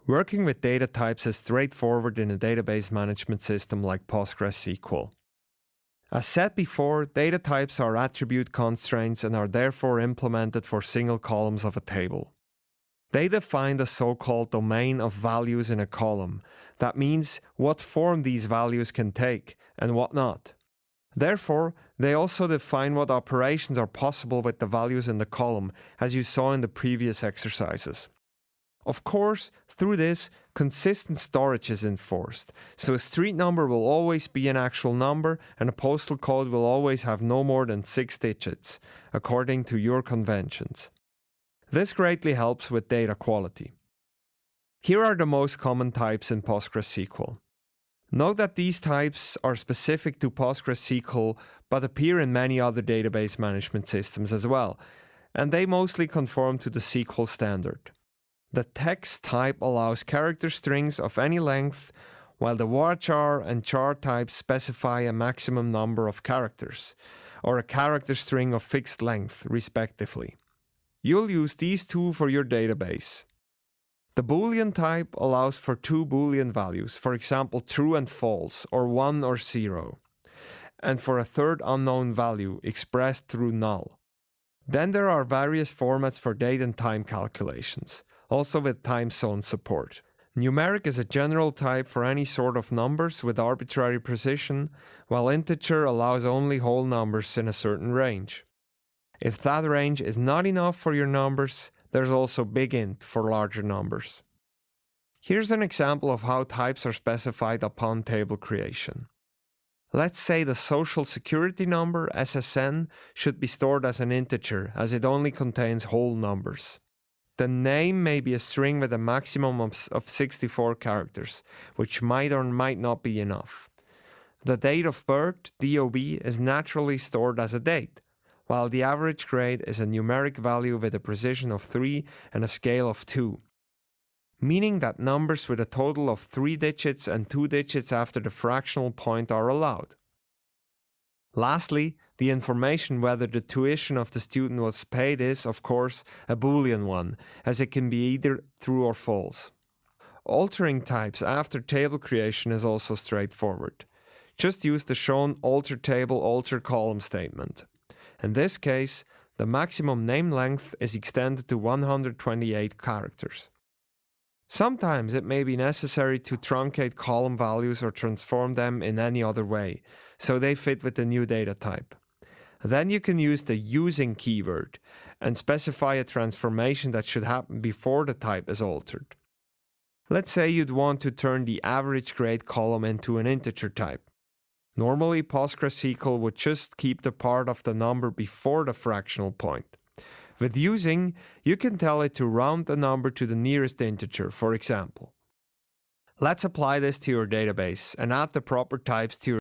Working with data types is straightforward in a database management system like PostgreSQL. As said before, data types are attribute constraints and are therefore implemented for single columns of a table. They define the so-called domain of values in a column. That means what form these values can take and what not. Therefore, they also define what operations are possible with the values in the column, as you saw in the previous exercises. Of course, through this, consistent storage is enforced, so a street number will always be an actual number and a postal code will always have no more than 6 digits, according to your conventions. This greatly helps with data quality. Here are the most common types in PostgreSQL. Note that these types are specific to PostgreSQL but appear in many other database management systems as well, and they mostly conform to the SQL standard. The text type allows character strings of any length, while the varchar and char types specify a maximum number of characters, or a character string of fixed length, respectively. You'll use these two for your database. The Boolean type allows for 2 Boolean values, for example true and false, or 1 or 0, and for a third unknown value expressed through NULL. Then there are various formats for date and time calculations, also with time zone support. Numeric is a general type for any sort of numbers with arbitrary precision, while integer allows only whole numbers in a certain range. If that range is not enough for your numbers, there's also big int for larger numbers. Here's an example of how types are specified upon table creation. Let's say the Social Security number, SSN, should be stored as an integer, as it only contains whole numbers. The name may be a string with a maximum of 64 characters, which might or might not be enough. The date of birth, DOB, is naturally stored as a date, while the average grade is a numeric value with a precision of 3 and a scale of 2, meaning that numbers with a total of 3 digits and 2 digits after the fractional point are allowed. Lastly, the information whether the tuition of the student was paid is, of course, a Boolean one, as it can be either true or false. Altering types after table creation is also straightforward. Just use the shown alter table, alter column statement. In this case, the maximum name length is extended to 128 characters. Sometimes it may be necessary to truncate column values or transform them in any other way, so they fit with the new data type. Then you can use the using keyword and specify a transformation that should happen before the type is altered. Let's say you'd want to turn the average grade column into an integer type. Normally, PostgreSQL would just keep the part of the number before the fractional point. With using, you can tell it to round the number to the nearest integer, for example. Let's apply this to your database and add the proper types to your